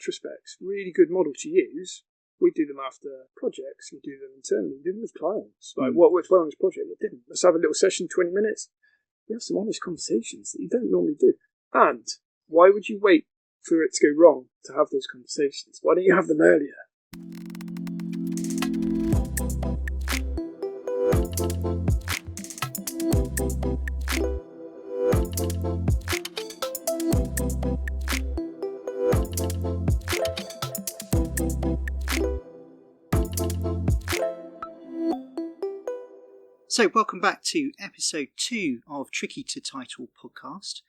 retrospects, really good model to use. We do them after projects, we do them internally, we do them with clients. Like, what worked well on this project, what didn't. Let's have a little session, 20 minutes. We have some honest conversations that you don't normally do. And why would you wait for it to go wrong to have those conversations? Why don't you have them earlier? So, welcome back to episode 2 of Tricky to Title podcast.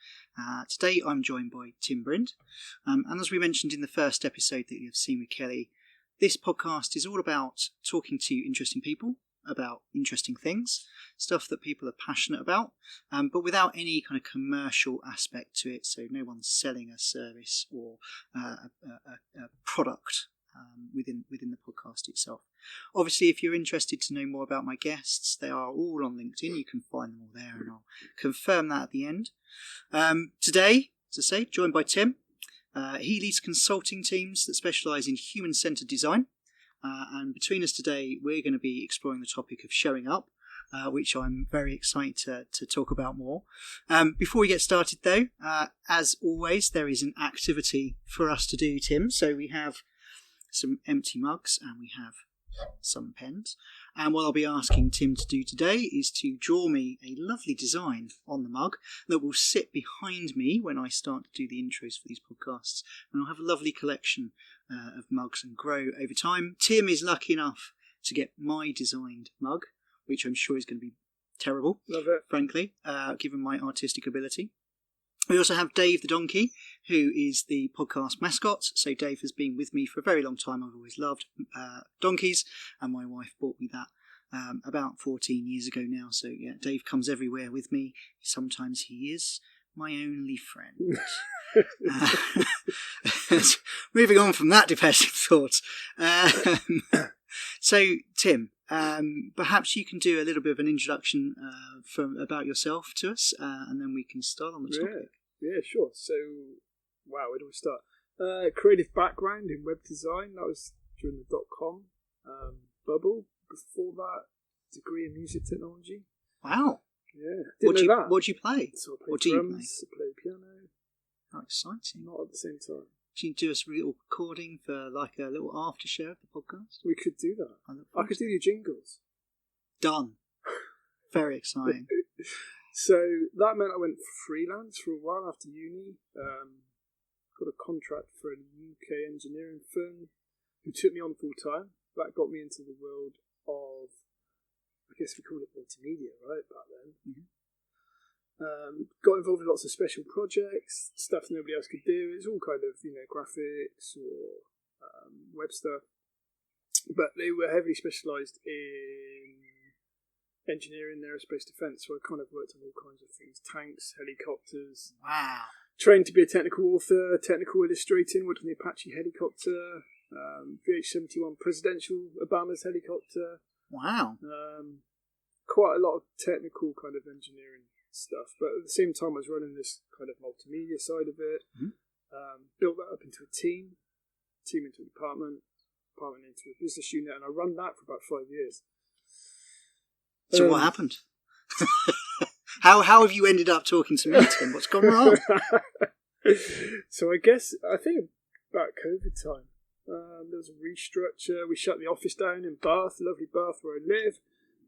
Today I'm joined by Tim Brind. And as we mentioned in the first episode that you've seen with Kelly, this podcast is all about talking to interesting people about interesting things, stuff that people are passionate about, but without any kind of commercial aspect to it. So no one's selling a service or a product within the podcast itself. Obviously, if you're interested to know more about my guests, they are all on LinkedIn. You can find them all there, and I'll confirm that at the end. Today, as I say, joined by Tim. He leads consulting teams that specialise in human-centred design. And between us today, we're going to be exploring the topic of showing up, which I'm very excited to talk about more. Before we get started, though, as always, there is an activity for us to do, Tim. So we have some empty mugs and we have some pens. And what I'll be asking Tim to do today is to draw me a lovely design on the mug that will sit behind me when I start to do the intros for these podcasts. And I'll have a lovely collection of mugs and grow over time. Tim is lucky enough to get my designed mug, which I'm sure is going to be terrible, Love it. Frankly, given my artistic ability. We also have Dave the donkey, who is the podcast mascot. So Dave has been with me for a very long time. I've always loved donkeys, and my wife bought me that about 14 years ago now. So yeah, Dave comes everywhere with me. Sometimes he is my only friend. Moving on from that depressing thought. So Tim, perhaps you can do a little bit of an introduction about yourself to us, and then we can start on the topic. Yeah, sure. So, wow, where do we start? Creative background in web design. That was during the .com bubble. Before that, degree in music technology. Wow. Yeah. Didn't know that. What do you play? So I play drums, I play piano. How exciting. Not at the same time. Can you do us a little recording for like a little after show of the podcast? We could do that. I could do your jingles. Done. Very exciting. So that meant I went freelance for a while after uni. Got a contract for a UK engineering firm who took me on full time. That got me into the world of, I guess we call it multimedia, right, back then. Mm-hmm. Got involved in lots of special projects, stuff nobody else could do. It's all kind of, graphics or web stuff. But they were heavily specialised in engineering, aerospace defence, so I kind of worked on all kinds of things. Tanks, helicopters. Wow. Trained to be a technical author, technical illustrating, worked on the Apache helicopter, VH-71 presidential Obama's helicopter. Wow. Quite a lot of technical kind of engineering stuff, but at the same time I was running this kind of multimedia side of it. Mm-hmm. Built that up into a team into a department into a business unit, and I ran that for about 5 years. So what happened? How have you ended up talking to me, Tim? What's gone wrong? So I think about COVID time, there was a restructure. We shut the office down in Bath, lovely Bath where I live.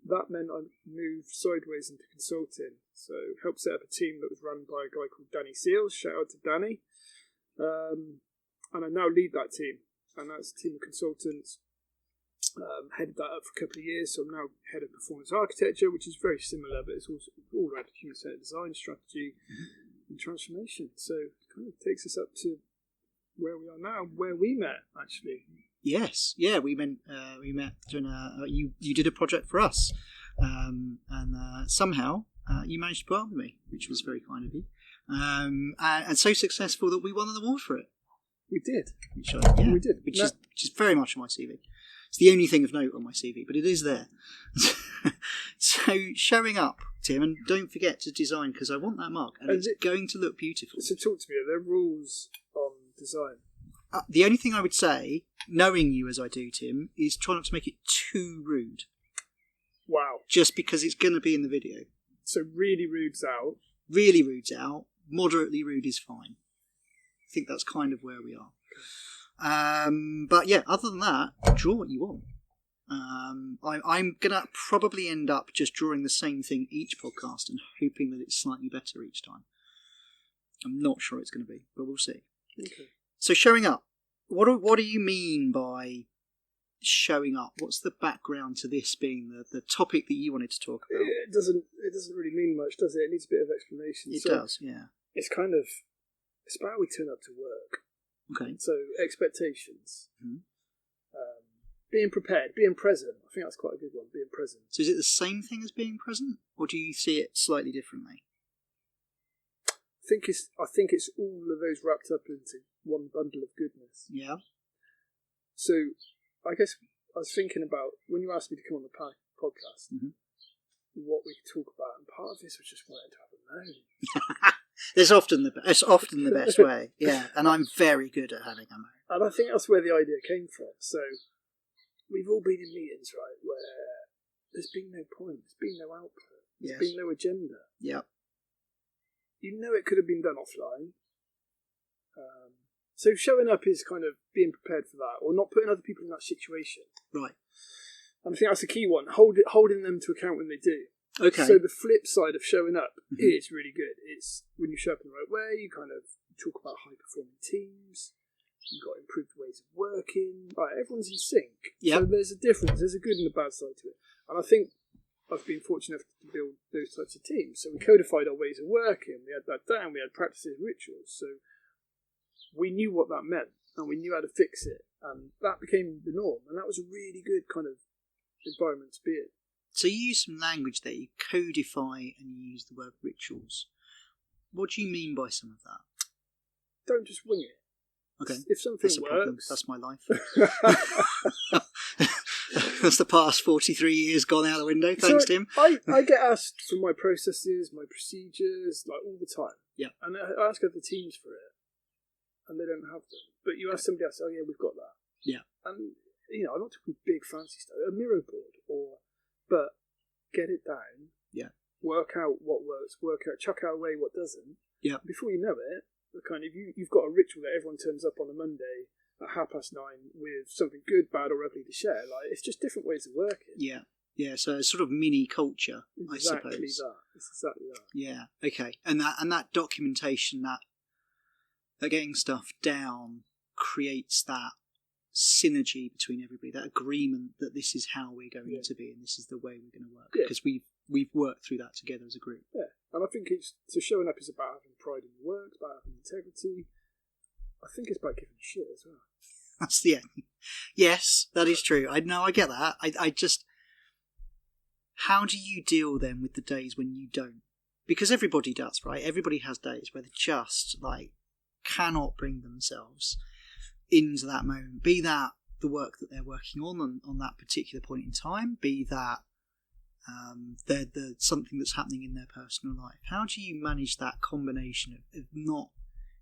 That meant I moved sideways into consulting. So helped set up a team that was run by a guy called Danny Seals. Shout out to Danny. And I now lead that team. And that's a team of consultants. Headed that up for a couple of years. So I'm now head of performance architecture, which is very similar, but it's also all around human-centered design, strategy, and transformation. So it kind of takes us up to where we are now, where we met, actually. Yes, yeah, we met doing you did a project for us, and somehow you managed to put up with me, which was very kind of you, and so successful that we won an award for it. We did. We did. Which is very much on my CV. It's the only thing of note on my CV, but it is there. So showing up, Tim, and don't forget to design, because I want that mug, and it's going to look beautiful. So talk to me. Are there rules on design? The only thing I would say, knowing you as I do, Tim, is try not to make it too rude. Wow. Just because it's going to be in the video. So really rude's out. Really rude's out. Moderately rude is fine. I think that's kind of where we are. But yeah, other than that, draw what you want. I'm going to probably end up just drawing the same thing each podcast and hoping that it's slightly better each time. I'm not sure it's going to be, but we'll see. Okay. So showing up. What do you mean by showing up? What's the background to this being the topic that you wanted to talk about? It doesn't really mean much, does it? It needs a bit of explanation. It does, yeah. It's kind of, it's about how we turn up to work. Okay. So expectations. Mm-hmm. Being prepared, being present. I think that's quite a good one, being present. So is it the same thing as being present? Or do you see it slightly differently? I think it's all of those wrapped up into one bundle of goodness. Yeah. So I guess I was thinking about, when you asked me to come on the podcast, what we could talk about, and part of this was just wanting to have a moan. It's often the best way, yeah. And I'm very good at having a moan. And I think that's where the idea came from. So we've all been in meetings, right, where there's been no point, there's been no output, there's been no agenda. Yeah. You know it could have been done offline. So showing up is kind of being prepared for that, or not putting other people in that situation. Right. And I think that's the key one, holding them to account when they do. Okay. So the flip side of showing up is really good. It's when you show up in the right way, you kind of talk about high-performing teams, you've got improved ways of working, right, everyone's in sync. Yep. So there's a difference, there's a good and a bad side to it. And I think I've been fortunate enough to build those types of teams. So we codified our ways of working, we had that down, we had practices, rituals. So we knew what that meant, and we knew how to fix it. And that became the norm. And that was a really good kind of environment to be in. So you use some language there, you codify and you use the word rituals. What do you mean by some of that? Don't just wing it. Okay. If something That's a works... problem. That's my life. That's the past 43 years gone out the window. Thanks, Tim. I get asked for my processes, my procedures, like all the time. Yeah. And I ask other teams for it, and they don't have them. But you ask somebody else, oh yeah, we've got that. Yeah. And, I'm not talking big fancy stuff, a mirror board, but get it down. Yeah. Work out what works, chuck out away what doesn't. Yeah. Before you know it, you've got a ritual that everyone turns up on a Monday at 9:30 with something good, bad, or ugly to share. Like, it's just different ways of working. Yeah. Yeah, so it's sort of mini culture, I suppose. It's exactly that. Yeah, okay. And that documentation, that getting stuff down creates that synergy between everybody, that agreement that this is how we're going to be and this is the way we're going to work. Because we've worked through that together as a group. Yeah, and I think showing up is about having pride in your work, it's about having integrity. I think it's about giving a shit as well. That's the end. Yes, that is true. I get that. I just... How do you deal then with the days when you don't? Because everybody does, right? Everybody has days where they just, cannot bring themselves into that moment. Be that the work that they're working on that particular point in time, be that the something that's happening in their personal life. How do you manage that combination of not...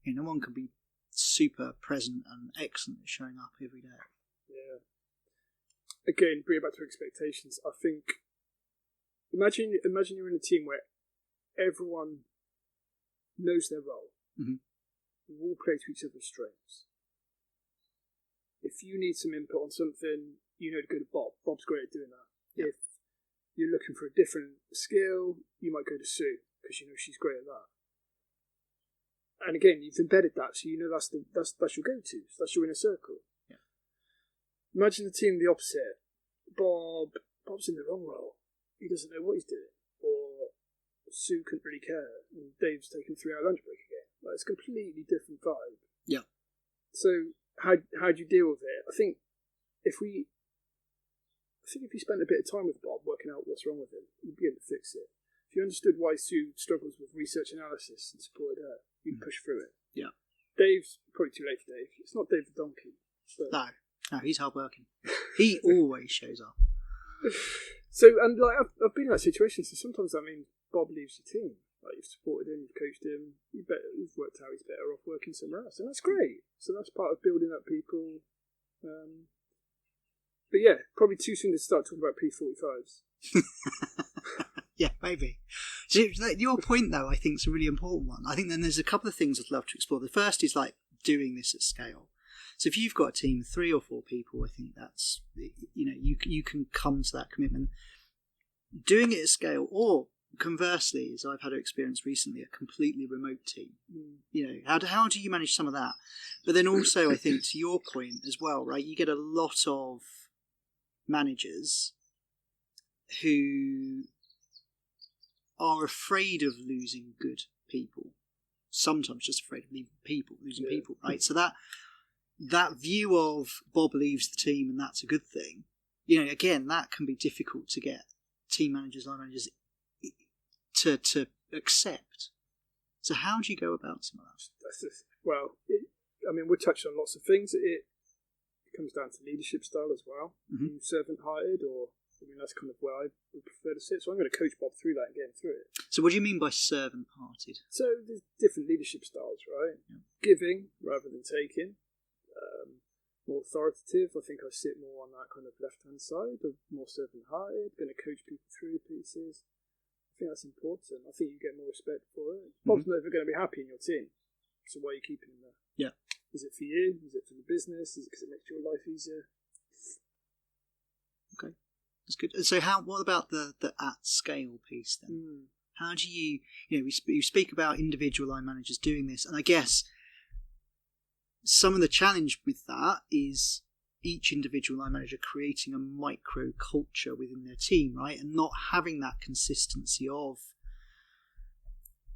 no one can be super present and excellent at showing up every day. Yeah. Again, bring it back to expectations. I think... Imagine you're in a team where everyone knows their role. Mm-hmm. We all play to each other's strengths. If you need some input on something, to go to Bob. Bob's great at doing that. Yeah. If you're looking for a different skill, you might go to Sue because she's great at that. And again, you've embedded that, so that's your go-to. So that's your inner circle. Yeah. Imagine the team the opposite. Bob's in the wrong role. He doesn't know what he's doing, or Sue couldn't really care, and Dave's taking a 3-hour lunch break again. It's a completely different vibe. Yeah. So how do you deal with it? I think if you spent a bit of time with Bob working out what's wrong with him, you'd be able to fix it. If you understood why Sue struggles with research analysis and supported her, you'd push through it. Yeah. Dave's probably too late for Dave. It's not Dave the donkey. No, he's hard working. He always shows up. So, and I've been in that situation, so sometimes that means Bob leaves the team. Like you've supported him, you've coached him, you've worked out he's better off working somewhere else, and that's great. So that's part of building up people. But yeah, probably too soon to start talking about P45s. Yeah, maybe. So your point, though, I think is a really important one. I think then there's a couple of things I'd love to explore. The first is like doing this at scale. So if you've got a team of 3 or 4 people, I think that's, you can come to that commitment. Doing it at scale, or conversely, as I've had to experience recently, a completely remote team. How do you manage some of that? But then also, I think to your point as well, right? You get a lot of managers who are afraid of losing good people. Sometimes just afraid of losing people, right? So that view of Bob leaves the team and that's a good thing, again, that can be difficult to get team managers, line managers to accept. So how do you go about some of that? We're touching on lots of things. It comes down to leadership style as well. Mm-hmm. You servant-hearted, that's kind of where I would prefer to sit. So I'm going to coach Bob through that and get him through it. So what do you mean by servant-hearted? So there's different leadership styles, right? Yeah. Giving rather than taking. More authoritative. I think I sit more on that kind of left-hand side, of more servant-hearted, going to coach people through pieces. I think that's important. I think you get more respect for it. Bob's never going to be happy in your team, so why are you keeping him there? Yeah. Is it for you? Is it for the business? Is it because it makes your life easier? Okay, that's good. So what about the at-scale piece then? How do you speak about individual line managers doing this, and I guess some of the challenge with that is each individual line manager creating a micro culture within their team, right? And not having that consistency of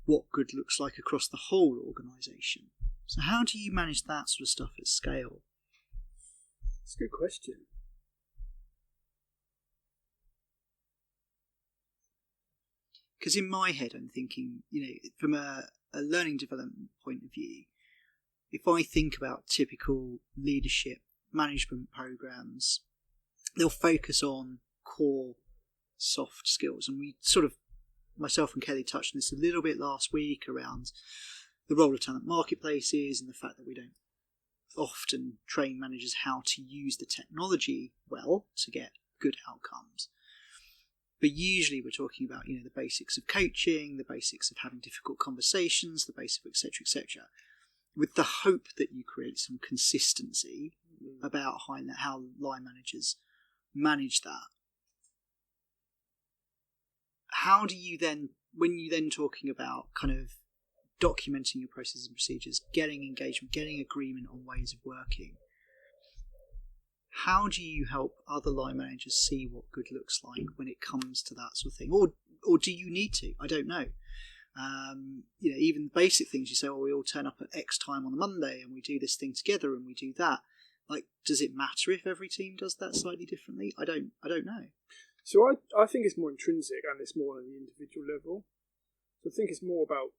what good looks like across the whole organisation. So how do you manage that sort of stuff at scale? That's a good question. Because in my head, I'm thinking, from a learning development point of view, if I think about typical leadership management programs, they'll focus on core soft skills. And we sort of, myself and Kelly touched on this a little bit last week around the role of talent marketplaces and the fact that we don't often train managers how to use the technology well to get good outcomes. But usually we're talking about, the basics of coaching, the basics of having difficult conversations, the basics of etc., with the hope that you create some consistency about how line managers manage that. How do you then, when you then talking about kind of documenting your processes and procedures, getting engagement, getting agreement on ways of working, how do you help other line managers see what good looks like when it comes to that sort of thing? Or do you need to? I don't know. Even basic things, you say, we all turn up at X time on a Monday and we do this thing together and we do that. Like, does it matter if every team does that slightly differently? I don't know. So I think it's more intrinsic and it's more on the individual level. So I think it's more about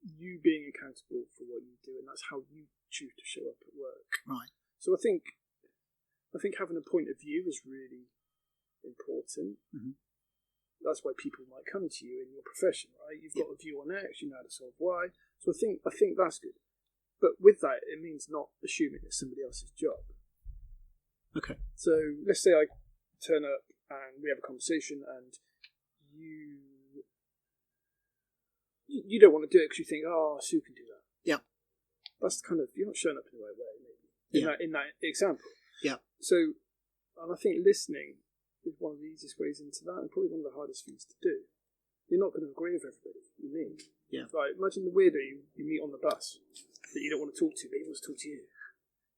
you being accountable for what you do, and that's how you choose to show up at work. Right. So I think having a point of view is really important. Mm-hmm. That's why people might come to you in your profession, right? You've got a view on X, you know how to solve Y. So I think that's good. But with that, it means not assuming it's somebody else's job. Okay. So let's say I turn up and we have a conversation and you don't want to do it because you think, Sue can do that. Yeah. That's kind of, you're not showing up in the right way, maybe. In that example. Yeah. So, and I think listening is one of the easiest ways into that, and probably one of the hardest things to do. You're not going to agree with everybody you meet. Yeah. Like, imagine the weirdo you meet on the bus that you don't want to talk to, but he wants to talk to you.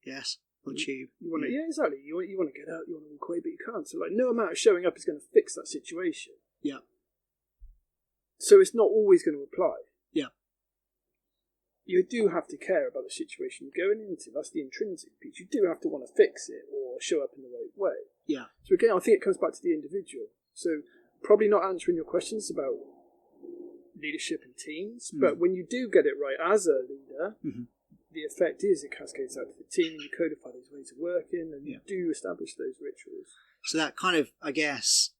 Yes. On the tube. You want to, exactly. You want to get out, you want to walk away, but you can't. So, no amount of showing up is going to fix that situation. Yeah. So it's not always going to apply. Yeah. You do have to care about the situation you're going into. That's the intrinsic piece. You do have to want to fix it or show up in the right way. Yeah. So again, I think it comes back to the individual. So probably not answering your questions about leadership and teams, but when you do get it right as a leader, the effect is it cascades out to the team, and you codify those ways of working, and you do establish those rituals. So that kind of, I guess,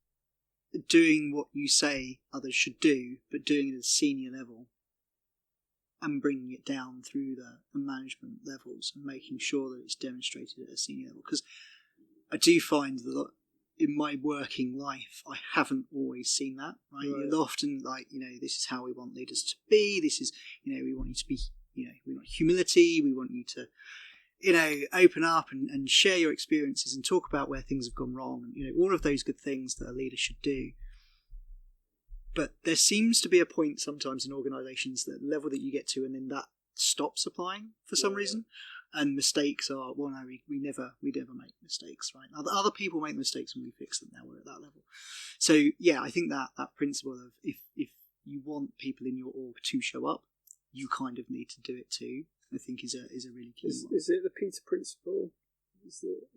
doing what you say others should do, but doing it at a senior level and bringing it down through the management levels and making sure that it's demonstrated at a senior level. Because I do find that in my working life, I haven't always seen that. Right? You're often like, this is how we want leaders to be. This is, we want you to be, we want humility. We want you to, open up and share your experiences and talk about where things have gone wrong. And, all of those good things that a leader should do. But there seems to be a point sometimes in organisations that level that you get to, and then that stops applying for some reason. And mistakes are, well, no, we never make mistakes, right? Other people make mistakes and we fix them. Now we're at that level. So yeah, I think that principle of if you want people in your org to show up, you kind of need to do it too. I think is a really key one. Is it the Peter principle? I'm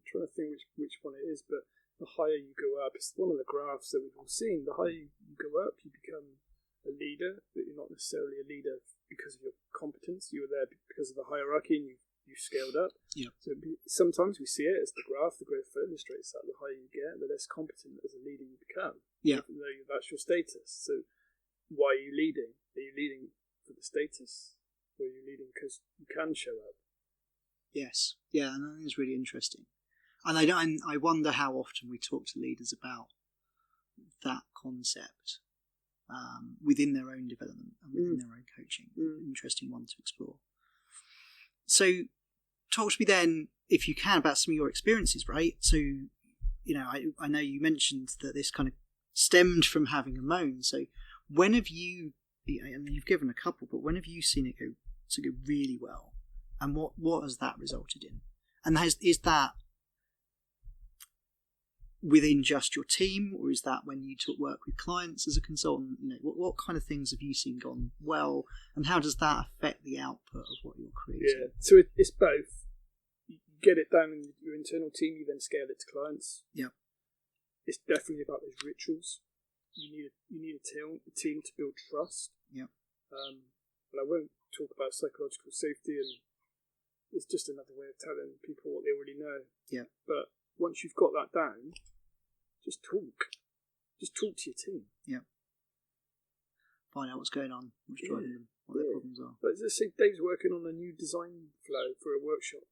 trying to think which one it is, but the higher you go up, it's one of the graphs that we've all seen. The higher you go up, you become a leader, but you're not necessarily a leader because of your competence. You were there because of the hierarchy, and you scaled up. Yeah. So sometimes we see it as the graph. The graph illustrates that the higher you get, the less competent as a leader you become. Yeah. Even though that's your status. So why are you leading? Are you leading for the status, or are you leading because you can show up? Yes. Yeah, and I think it's really interesting. And I wonder how often we talk to leaders about that concept within their own development and within their own coaching. Interesting one to explore. So talk to me then, if you can, about some of your experiences, right? So, I know you mentioned that this kind of stemmed from having a moan. So when have you, and you've given a couple, but when have you seen it go really well? And what has that resulted in? And is that within just your team, or is that when you work with clients as a consultant? What kind of things have you seen gone well, and how does that affect the output of what you're creating? Yeah, so it's both. You get it down in your internal team, you then scale it to clients. Yeah, it's definitely about those rituals. You need a team to build trust. Yeah, and I won't talk about psychological safety, and it's just another way of telling people what they already know. Yeah, but once you've got that down, just talk to your team. Yeah. Find out what's going on, what's driving them, what their problems are. But let's say Dave's working on a new design flow for a workshop.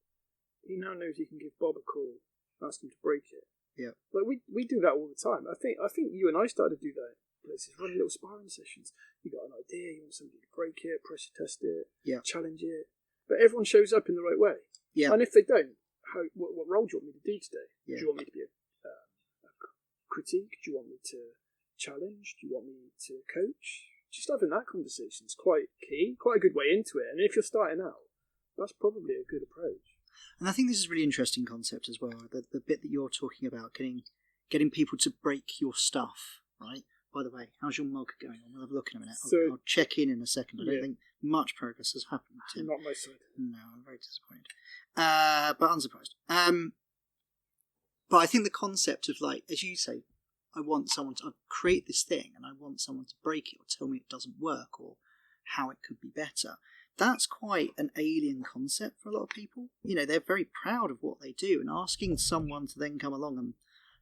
He now knows he can give Bob a call, ask him to break it. Yeah. Like we do that all the time. I think you and I started to do that. Places run little sparring sessions. You got an idea, you want somebody to break it, pressure test it, challenge it. But everyone shows up in the right way. Yeah. And if they don't, what role do you want me to do today? Yeah. Do you want me to be a critique? Do you want me to challenge? Do you want me to coach? Just having that conversation is quite key, quite a good way into it. And if you're starting out, that's probably a good approach. And I think this is a really interesting concept as well. The bit that you're talking about, getting people to break your stuff, right? By the way, how's your mug going on? We'll have a look in a minute. I'll check in a second. I don't think much progress has happened, Tim. Not my side. No, I'm very disappointed. But unsurprised. But I think the concept of, like, as you say, I want someone to create this thing and I want someone to break it or tell me it doesn't work or how it could be better. That's quite an alien concept for a lot of people. They're very proud of what they do, and asking someone to then come along and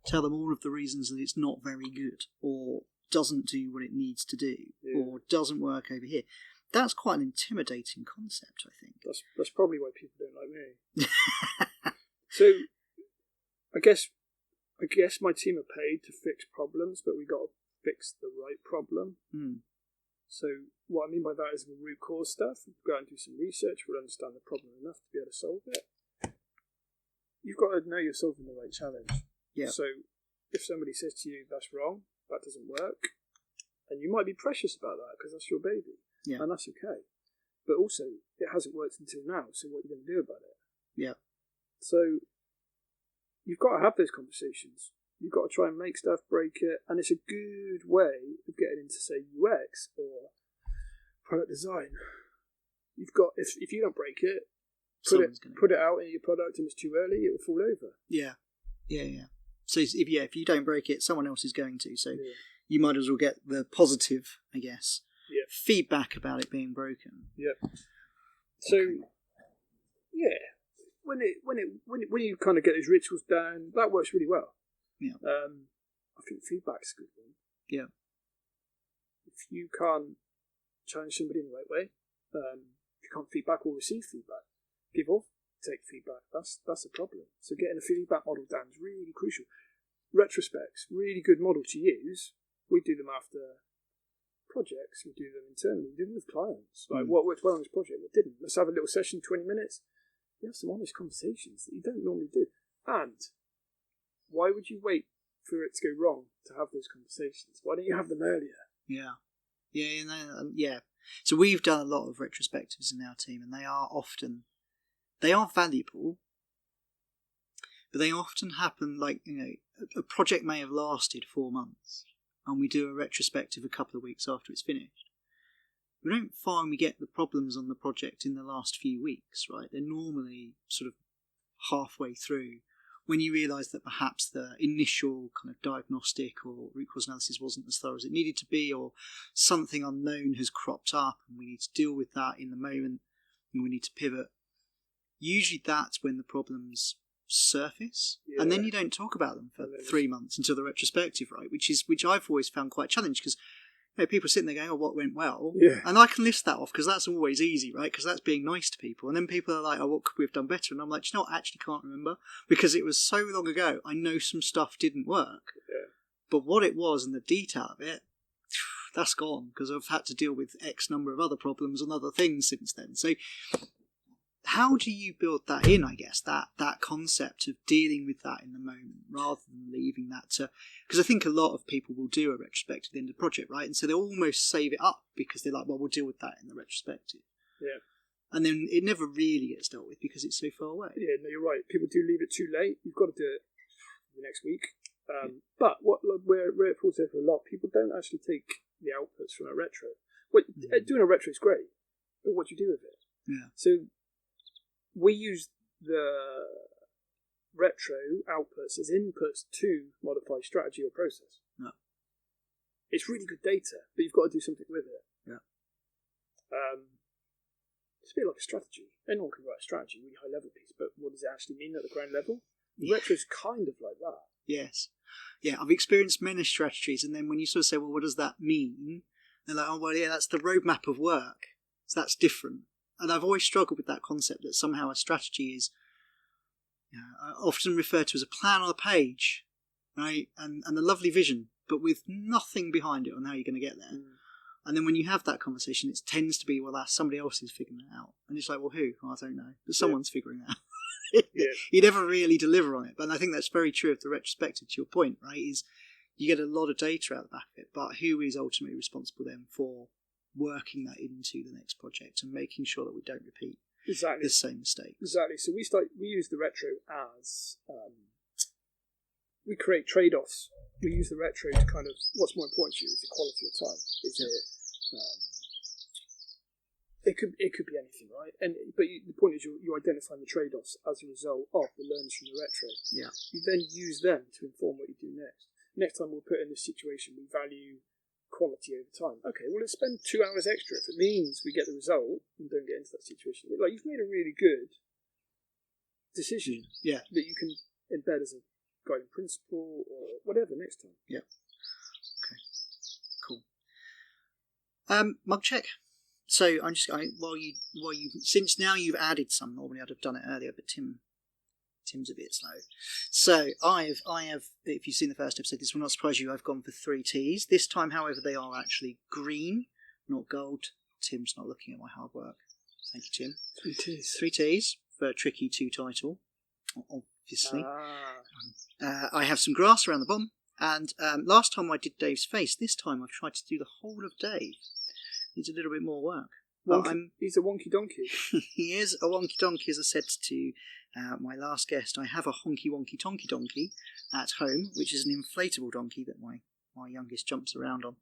tell them all of the reasons that it's not very good or doesn't do what it needs to do or doesn't work over here, that's quite an intimidating concept, I think. That's probably why people don't like me. So I guess my team are paid to fix problems, but we got to fix the right problem. So what I mean by that is the root cause stuff. We'll go out and do some research. We'll understand the problem enough to be able to solve it. You've got to know you're solving the right challenge. Yeah. So if somebody says to you, that's wrong, that doesn't work, and you might be precious about that because that's your baby. Yeah. And that's okay. But also, it hasn't worked until now, so what are you going to do about it? Yeah. So you've got to have those conversations. You've got to try and make stuff, break it, and it's a good way of getting into, say, UX or product design. You've got, if you don't break it, put it out in your product and it's too early, it will fall over. Yeah. So if you don't break it, someone else is going to. So you might as well get the positive, I guess, feedback about it being broken. Yeah. So, when you kind of get those rituals down, that works really well. Yeah. I think feedback's a good one. Yeah. If you can't challenge somebody in the right way, if you can't feedback or receive feedback, give off, take feedback. That's a problem. So getting a feedback model down is really crucial. Retrospects, really good model to use. We do them after projects, we do them internally, we do them with clients. Like what worked well on this project, what didn't. Let's have a little session, 20 minutes. You have some honest conversations that you don't normally do. And why would you wait for it to go wrong to have those conversations? Why don't you have them earlier? Yeah. Yeah. So we've done a lot of retrospectives in our team, and they are valuable, but they often happen like, a project may have lasted 4 months, and we do a retrospective a couple of weeks after it's finished. We don't find we get the problems on the project in the last few weeks, right? They're normally sort of halfway through, when you realise that perhaps the initial kind of diagnostic or root cause analysis wasn't as thorough as it needed to be, or something unknown has cropped up and we need to deal with that in the moment and we need to pivot. Usually that's when the problems surface, and then you don't talk about them for 3 months until the retrospective, right? Which I've always found quite challenging, because people sitting there going, "Oh, what went well?" And I can list that off because that's always easy, right? Because that's being nice to people. And then people are like, "Oh, what could we have done better?" And I'm like, "Do you know what? I actually can't remember, because it was so long ago. I know some stuff didn't work, but what it was and the detail of it, that's gone, because I've had to deal with X number of other problems and other things since then." So how do you build that in, I guess, that concept of dealing with that in the moment rather than leaving that to... Because I think a lot of people will do a retrospective at the end of the project, right? And so they'll almost save it up because they're like, well, we'll deal with that in the retrospective. Yeah. And then it never really gets dealt with because it's so far away. Yeah, no, you're right. People do leave it too late. You've got to do it the next week. But where it falls over a lot, people don't actually take the outputs from a retro. Doing a retro is great, but what do you do with it? Yeah. So we use the retro outputs as inputs to modify strategy or process. Yeah. It's really good data, but you've got to do something with it. Yeah. It's a bit like a strategy. Anyone can write a strategy, really high level piece, but what does it actually mean at the ground level? The retro's kind of like that. Yes. Yeah, I've experienced many strategies, and then when you sort of say, well, what does that mean? They're like, oh, well, yeah, that's the roadmap of work. So that's different. And I've always struggled with that concept that somehow a strategy is often referred to as a plan on a page, right? And a lovely vision, but with nothing behind it on how you're going to get there. And then when you have that conversation, it tends to be, well, that's somebody else is figuring it out. And it's like, well, who? Oh, I don't know. But someone's figuring it out. You never really deliver on it. But I think that's very true of the retrospective, to your point, right? Is you get a lot of data out the back of it, but who is ultimately responsible then for working that into the next project and making sure that we don't repeat the same mistakes? Exactly. So we use the retro as we create trade-offs. We use the retro to kind of, what's more important to you? Is the quality of time? Is it could be anything, right? But the point is you're identifying the trade-offs as a result of the learns from the retro. Yeah. You then use them to inform what you do next. Next time we'll put in this situation, we value quality over time. Okay, well, let's spend 2 hours extra if it means we get the result and don't get into that situation. Like, you've made a really good decision that you can embed as a guiding principle or whatever next time. Yeah. Okay. Cool. Mug check. So while you since now you've added some. Normally I'd have done it earlier, but Tim's a bit slow. So I have. If you've seen the first episode, this will not surprise you. I've gone for 3 teas this time. However, they are actually green, not gold. Tim's not looking at my hard work. Thank you, Tim. 3 teas. 3 teas for a tricky 2 title, obviously. I have some grass around the bottom, and last time I did Dave's face. This time I've tried to do the whole of Dave. Needs a little bit more work. He's a wonky donkey. He is a wonky donkey, as I said to my last guest. I have a honky wonky tonky donkey at home, which is an inflatable donkey that my youngest jumps around on.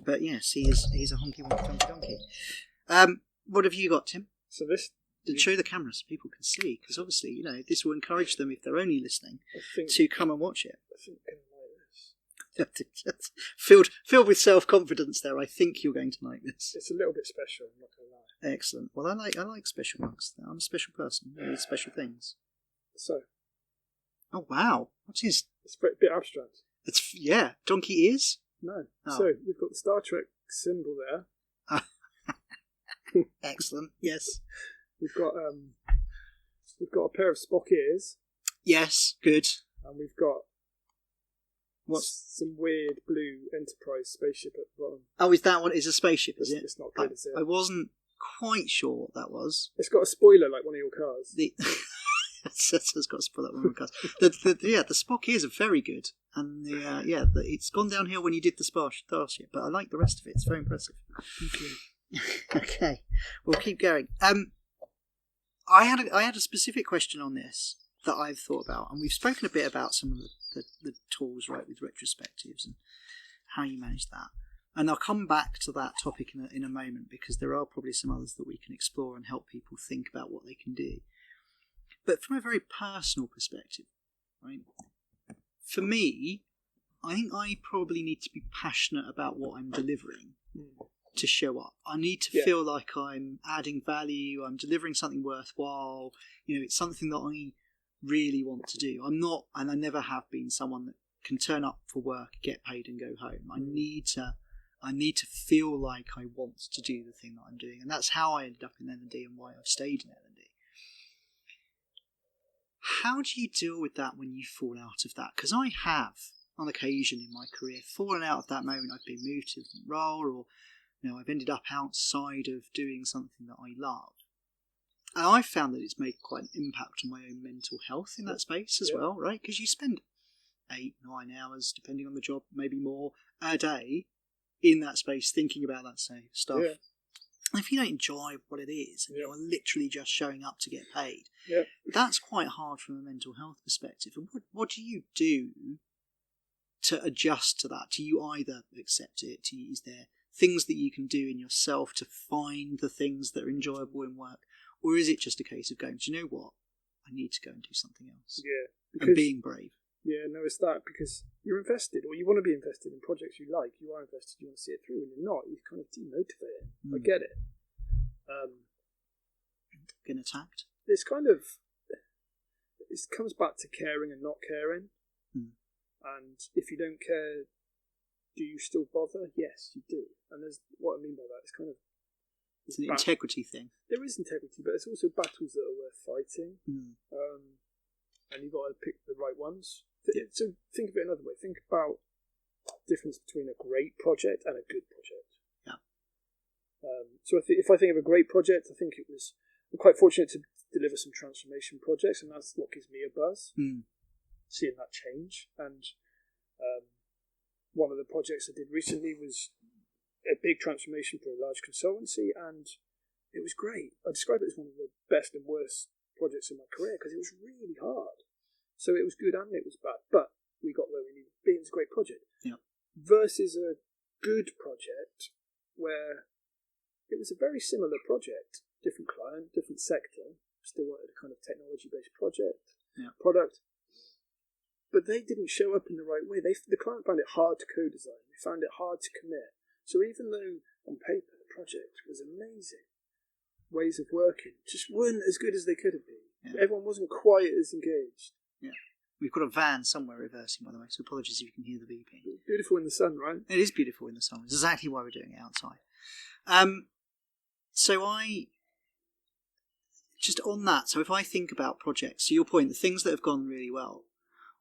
But yes, he's a honky wonky tonky donkey. What have you got, Tim? So this... Show the camera so people can see, because obviously, this will encourage them, if they're only listening, to come and watch it. I think I'm going to like this. Filled with self-confidence there. I think you're going to like this. It's a little bit special, I'm not going to lie. Excellent. Well, I like special mugs. I'm a special person. I need special things. So. Oh, wow. What is... It's a bit abstract. Donkey ears? No. Oh. So we've got the Star Trek symbol there. Excellent. Yes. We've got a pair of Spock ears. Yes. Good. And we've got some weird blue Enterprise spaceship at the bottom. Oh, is that what is a spaceship? Is it? It's not good, is it? I wasn't quite sure what that was. It's got a spoiler like one of your cars. It's got a spoiler like one of your cars. The Spock ears are very good, and it's gone downhill when you did the Starship, but I like the rest of it. It's very impressive. Thank you. Okay, we'll keep going. I had a specific question on this that I've thought about, and we've spoken a bit about some of the tools, right, with retrospectives and how you manage that. And I'll come back to that topic in a moment, because there are probably some others that we can explore and help people think about what they can do. But from a very personal perspective, right, for me, I think I probably need to be passionate about what I'm delivering to show up. I need to feel like I'm adding value, I'm delivering something worthwhile. It's something that I really want to do. I'm not, and I never have been, someone that can turn up for work, get paid and go home. I need to feel like I want to do the thing that I'm doing, and that's how I ended up in L&D and why I've stayed in L&D. How do you deal with that when you fall out of that? Because I have, on occasion in my career, fallen out of that moment. I've been moved to a different role, or I've ended up outside of doing something that I love. And I've found that it's made quite an impact on my own mental health in that space as well, right? Because you spend 8-9 hours, depending on the job, maybe more, a day in that space thinking about that same stuff. Yeah. And if you don't enjoy what it is, and you're literally just showing up to get paid, that's quite hard from a mental health perspective. And what do you do to adjust to that? Do you either accept it? Is there things that you can do in yourself to find the things that are enjoyable in work? Or is it just a case of going, do you know what? I need to go and do something else. Yeah. And being brave. Yeah, no, it's that, because you're invested, or you want to be invested in projects you like. You are invested, you want to see it through. When you're not, you're kind of demotivated. I get it. Getting attacked? It comes back to caring and not caring. And if you don't care, do you still bother? Yes, you do. And there's what I mean by that. It's an integrity thing. There is integrity, but it's also battles that are worth fighting. And you've got to pick the right ones. So think of it another way. Think about the difference between a great project and a good project. Yeah. So if I think of a great project, I'm quite fortunate to deliver some transformation projects, and that's what gives me a buzz. Seeing that change. And one of the projects I did recently was a big transformation for a large consultancy, and it was great. I describe it as one of the best and worst projects in my career, because it was really hard. So it was good and it was bad, but we got where we needed to be. It was a great project. Yeah. Versus a good project where it was a very similar project, different client, different sector, still wanted a kind of technology-based product, but they didn't show up in the right way. The client found it hard to co-design. They found it hard to commit. So even though on paper the project was amazing, ways of working just weren't as good as they could have been. Yeah. Everyone wasn't quite as engaged. Yeah. We've got a van somewhere reversing, by the way, so apologies if you can hear the beeping. It's beautiful in the sun, right? It is beautiful in the sun. It's exactly why we're doing it outside. So if I think about projects, to your point, the things that have gone really well,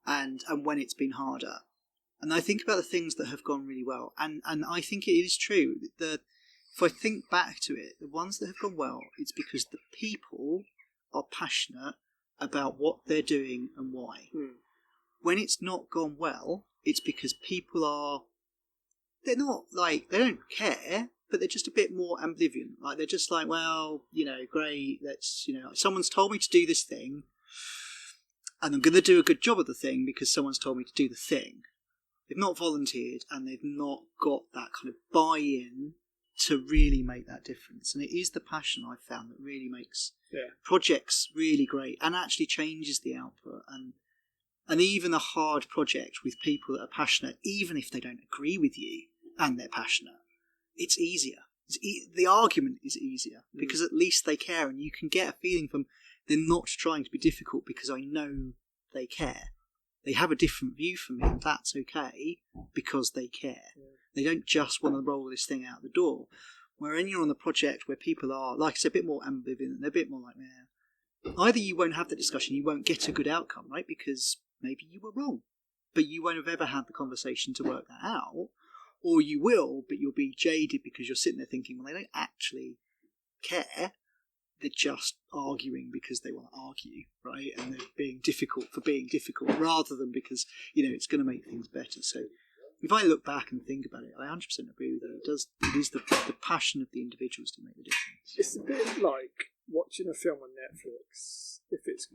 and when it's been harder, and I think about the things that have gone really well, and I think it is true that if I think back to it, the ones that have gone well, it's because the people are passionate about what they're doing and why. When it's not gone well, it's because people they don't care, but they're just a bit more ambivalent. Like, they're just like, well, great, someone's told me to do this thing, and I'm going to do a good job of the thing because someone's told me to do the thing. They've not volunteered, and they've not got that kind of buy-in to really make that difference. And it is the passion I've found that really makes projects really great and actually changes the output. And even a hard project with people that are passionate, even if they don't agree with you and they're passionate, it's easier. The argument is easier because at least they care, and you can get a feeling from they're not trying to be difficult because I know they care. They have a different view from me, and that's okay because they care. Yeah. They don't just want to roll this thing out the door. When you're on a project where people are, like I said, a bit more ambivalent, they're a bit more like, either you won't have the discussion, you won't get a good outcome, right? Because maybe you were wrong, but you won't have ever had the conversation to work that out, or you will, but you'll be jaded because you're sitting there thinking, well, they don't actually care. They're just arguing because they want to argue, right? And they're being difficult for being difficult, rather than because, it's going to make things better. So if I look back and think about it, I 100% agree with you. It is the passion of the individuals to make the difference. It's a bit like watching a film on Netflix. If it's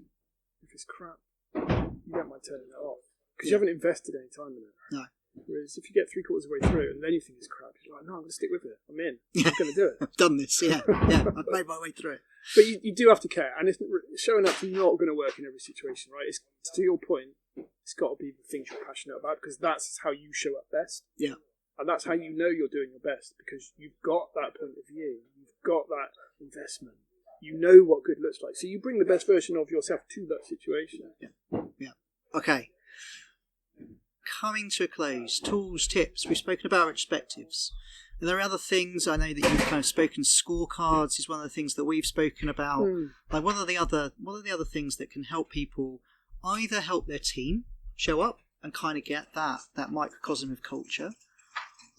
crap, you don't mind turning it off because you haven't invested any time in it. No. Whereas if you get 3/4 of the way through and then you think it's crap, you're like, no, I'm going to stick with it. I'm in. I'm going to do it. I've done this, yeah. I've made my way through it. But you do have to care, and it's showing up's not going to work in every situation, right? It's, to your point, it's got to be the things you're passionate about because that's how you show up best. Yeah. And that's how you know you're doing your best because you've got that point of view, you've got that investment, you know what good looks like. So you bring the best version of yourself to that situation. Yeah. Okay. Coming to a close, tools, tips. We've spoken about retrospectives. And there are other things. I know that you've kind of spoken. Scorecards is one of the things that we've spoken about. Like, what are the other things that can help people either help their team show up and kind of get that microcosm of culture,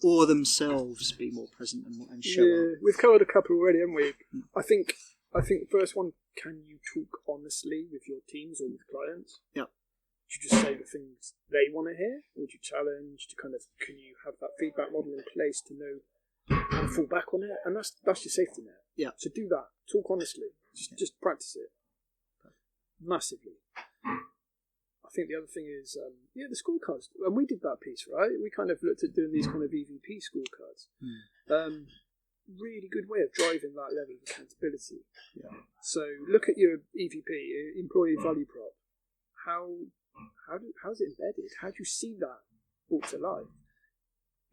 or themselves be more present and show up? We've covered a couple already, haven't we? I think the first one: can you talk honestly with your teams or with clients? Yeah. Would you just say the things they want to hear? Or would you challenge to can you have that feedback model in place to know how to fall back on it? And that's your safety net. Yeah. So do that. Talk honestly. Just practice it. Massively. I think the other thing is, the scorecards. And we did that piece, right? We kind of looked at doing these kind of EVP scorecards. Really good way of driving that level of accountability. Yeah. So look at your EVP, Employee Value Prop. How's it embedded? How do you see that brought to life?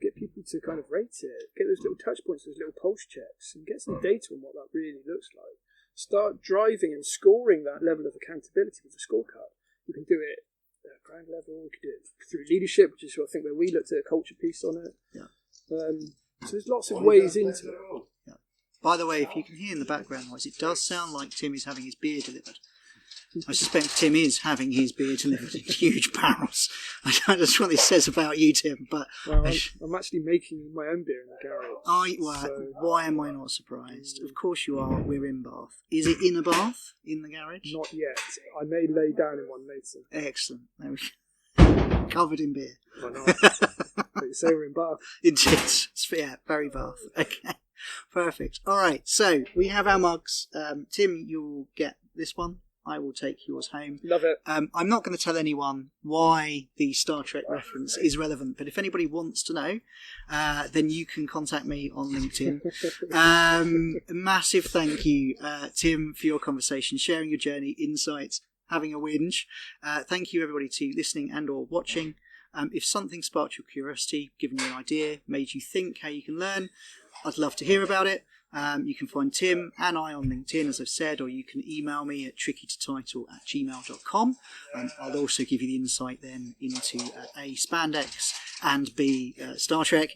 Get people to kind of rate it. Get those little touch points, those little pulse checks, and get some data on what that really looks like. Start driving and scoring that level of accountability with a scorecard. You can do it at a ground level. You can do it through leadership, which is I think where we looked at a culture piece on it. Yeah. So there's lots of ways into it. Yeah. By the way, if you can hear in the background noise, it does sound like Tim is having his beer delivered. I suspect Tim is having his beer delivered in huge barrels. I don't know what this says about you, Tim, but... Well, I'm actually making my own beer in the garage. Why am I not surprised? Of course you are. We're in Bath. Is it in a bath in the garage? Not yet. I may lay down in one later. Excellent. There we go. Covered in beer. Why not? But you say we're in Bath. Yeah, very Bath. Okay. Perfect. All right, so we have our mugs. Tim, you'll get this one. I will take yours home. Love it. I'm not going to tell anyone why the Star Trek reference is relevant, but if anybody wants to know, then you can contact me on LinkedIn. Massive thank you, Tim, for your conversation, sharing your journey, insights, having a whinge. Thank you, everybody, to listening and or watching. If something sparked your curiosity, given you an idea, made you think how you can learn, I'd love to hear about it. You can find Tim and I on LinkedIn, as I've said, or you can email me at trickytotitle@gmail.com. I'll also give you the insight then into A, Spandex, and B, Star Trek.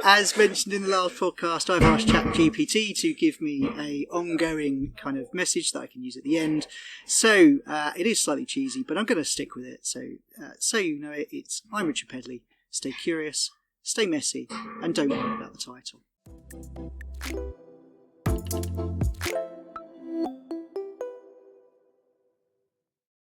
As mentioned in the last podcast, I've asked ChatGPT to give me a ongoing kind of message that I can use at the end. So it is slightly cheesy, but I'm going to stick with it. So you know it, I'm Richard Pedley. Stay curious, stay messy, and don't worry about the title.